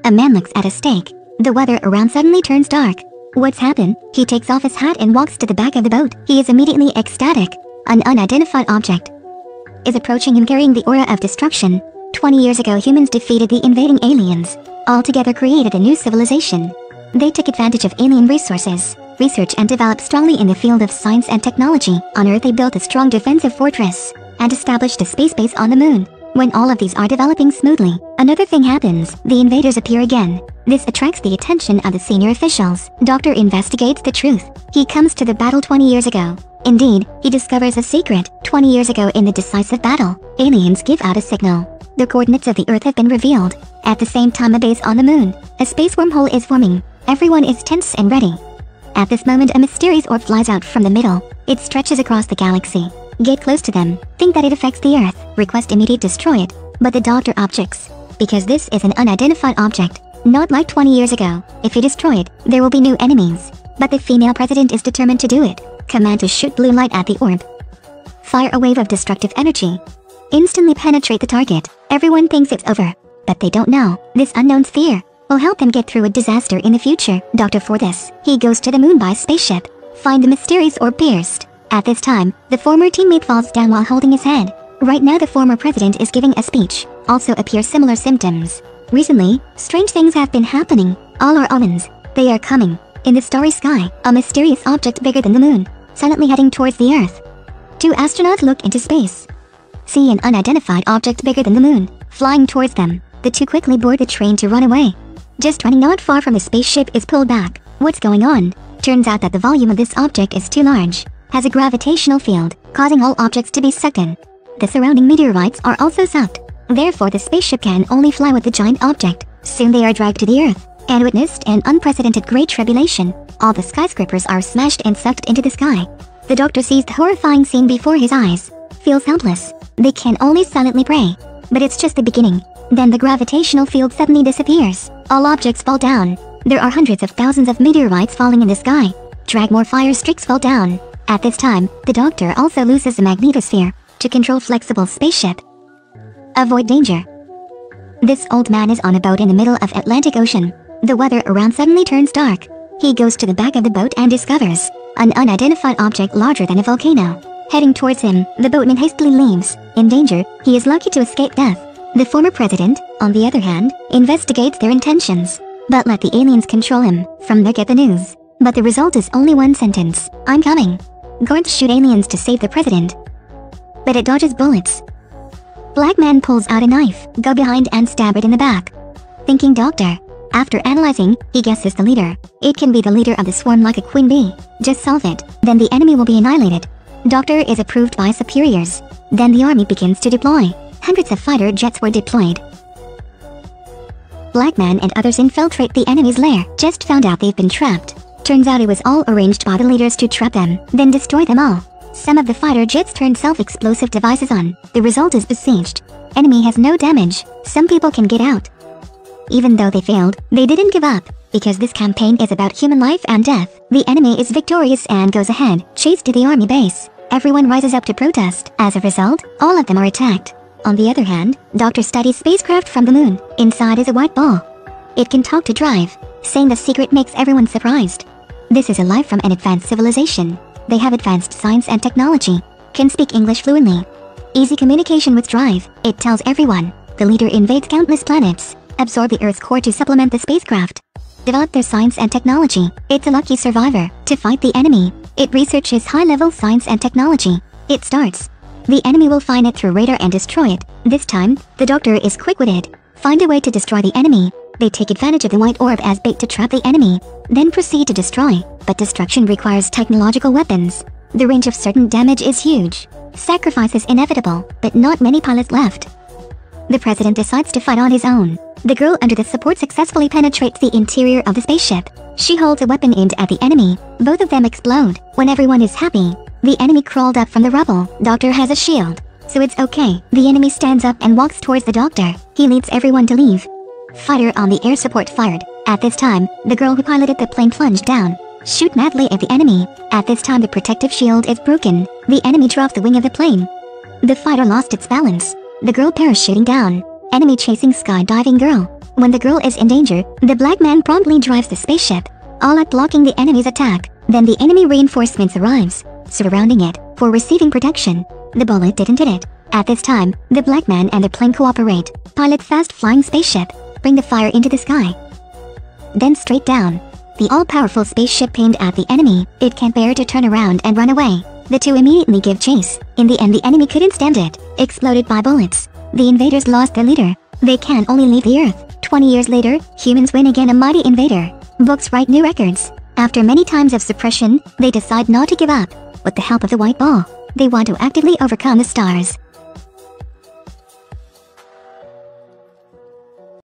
A man looks at a stake. The weather around suddenly turns dark. What's happened? He takes off his hat and walks to the back of the boat. He is immediately ecstatic. An unidentified object is approaching him carrying the aura of destruction. 20 years ago, humans defeated the invading aliens. All together created a new civilization. They took advantage of alien resources, research and developed strongly in the field of science and technology. On Earth, they built a strong defensive fortress and established a space base on the moon. When all of these are developing smoothly, another thing happens. The invaders appear again. This attracts the attention of the senior officials. Doctor investigates the truth. He comes to the battle 20 years ago. Indeed, he discovers a secret. 20 years ago in the decisive battle, aliens give out a signal. The coordinates of the Earth have been revealed. At the same time, a base on the moon, a space wormhole is forming. Everyone is tense and ready. At this moment, a mysterious orb flies out from the middle. It stretches across the galaxy. Get close to them. Think that it affects the Earth. Request immediate destroy it. But the doctor objects. Because this is an unidentified object. Not like 20 years ago. If you destroy it, there will be new enemies. But the female president is determined to do it. Command to shoot blue light at the orb. Fire a wave of destructive energy. Instantly penetrate the target. Everyone thinks it's over. But they don't know. This unknown sphere will help them get through a disaster in the future. Doctor for this, he goes to the moon by spaceship. Find the mysterious orb pierced. At this time, the former teammate falls down while holding his head. Right now the former president is giving a speech. Also appear similar symptoms. Recently, strange things have been happening. All are omens. They are coming. In the starry sky, a mysterious object bigger than the moon, silently heading towards the Earth. Two astronauts look into space. See an unidentified object bigger than the moon, flying towards them. The two quickly board the train to run away. Just running not far from the spaceship is pulled back. What's going on? Turns out that the volume of this object is too large. Has a gravitational field, causing all objects to be sucked in. The surrounding meteorites are also sucked. Therefore, the spaceship can only fly with the giant object. Soon they are dragged to the Earth, and witnessed an unprecedented great tribulation. All the skyscrapers are smashed and sucked into the sky. The doctor sees the horrifying scene before his eyes. Feels helpless. They can only silently pray. But it's just the beginning. Then the gravitational field suddenly disappears. All objects fall down. There are hundreds of thousands of meteorites falling in the sky. Drag more fire streaks fall down. At this time, the doctor also loses the magnetosphere to control flexible spaceship. Avoid danger. This old man is on a boat in the middle of Atlantic Ocean. The weather around suddenly turns dark. He goes to the back of the boat and discovers an unidentified object larger than a volcano. Heading towards him, the boatman hastily leaves. In danger, he is lucky to escape death. The former president, on the other hand, investigates their intentions. But let the aliens control him. From there get the news. But the result is only one sentence. I'm coming. Guards shoot aliens to save the president. But it dodges bullets. Black man pulls out a knife, go behind and stab it in the back. Thinking doctor. After analyzing, he guesses the leader. It can be the leader of the swarm like a queen bee. Just solve it. Then the enemy will be annihilated. Doctor is approved by superiors. Then the army begins to deploy. Hundreds of fighter jets were deployed. Black man and others infiltrate the enemy's lair. Just found out they've been trapped. Turns out it was all arranged by the leaders to trap them, then destroy them all. Some of the fighter jets turned self-explosive devices on. The result is besieged. Enemy has no damage. Some people can get out. Even though they failed, they didn't give up. Because this campaign is about human life and death, the enemy is victorious and goes ahead, chased to the army base. Everyone rises up to protest. As a result, all of them are attacked. On the other hand, Doctor studies spacecraft from the moon. Inside is a white ball. It can talk to drive. Saying the secret makes everyone surprised. This is a life from an advanced civilization. They have advanced science and technology. Can speak English fluently. Easy communication with drive. It tells everyone. The leader invades countless planets. Absorb the Earth's core to supplement the spacecraft. Develop their science and technology. It's a lucky survivor. To fight the enemy, it researches high-level science and technology. It starts. The enemy will find it through radar and destroy it. This time, the doctor is quick-witted. Find a way to destroy the enemy. They take advantage of the white orb as bait to trap the enemy, then proceed to destroy. But destruction requires technological weapons. The range of certain damage is huge. Sacrifice is inevitable, but not many pilots left. The president decides to fight on his own. The girl under the support successfully penetrates the interior of the spaceship. She holds a weapon aimed at the enemy. Both of them explode. When everyone is happy, the enemy crawled up from the rubble. Doctor has a shield, so it's okay. The enemy stands up and walks towards the doctor. He leads everyone to leave. Fighter on the air support fired. At this time, the girl who piloted the plane plunged down. Shoot madly at the enemy. At this time the protective shield is broken. The enemy drops the wing of the plane. The fighter lost its balance. The girl parachuting down. Enemy chasing skydiving girl. When the girl is in danger, the black man promptly drives the spaceship, all out blocking the enemy's attack. Then the enemy reinforcements arrives, surrounding it, for receiving protection. The bullet didn't hit it. At this time, the black man and the plane cooperate, pilot fast-flying spaceship, bring the fire into the sky. Then straight down. The all-powerful spaceship aimed at the enemy. It can't bear to turn around and run away. The two immediately give chase. In the end, the enemy couldn't stand it, exploded by bullets. The invaders lost their leader. They can only leave the Earth. 20 years later, humans win again, a mighty invader. Books write new records. After many times of suppression, they decide not to give up. With the help of the white ball, they want to actively overcome the stars.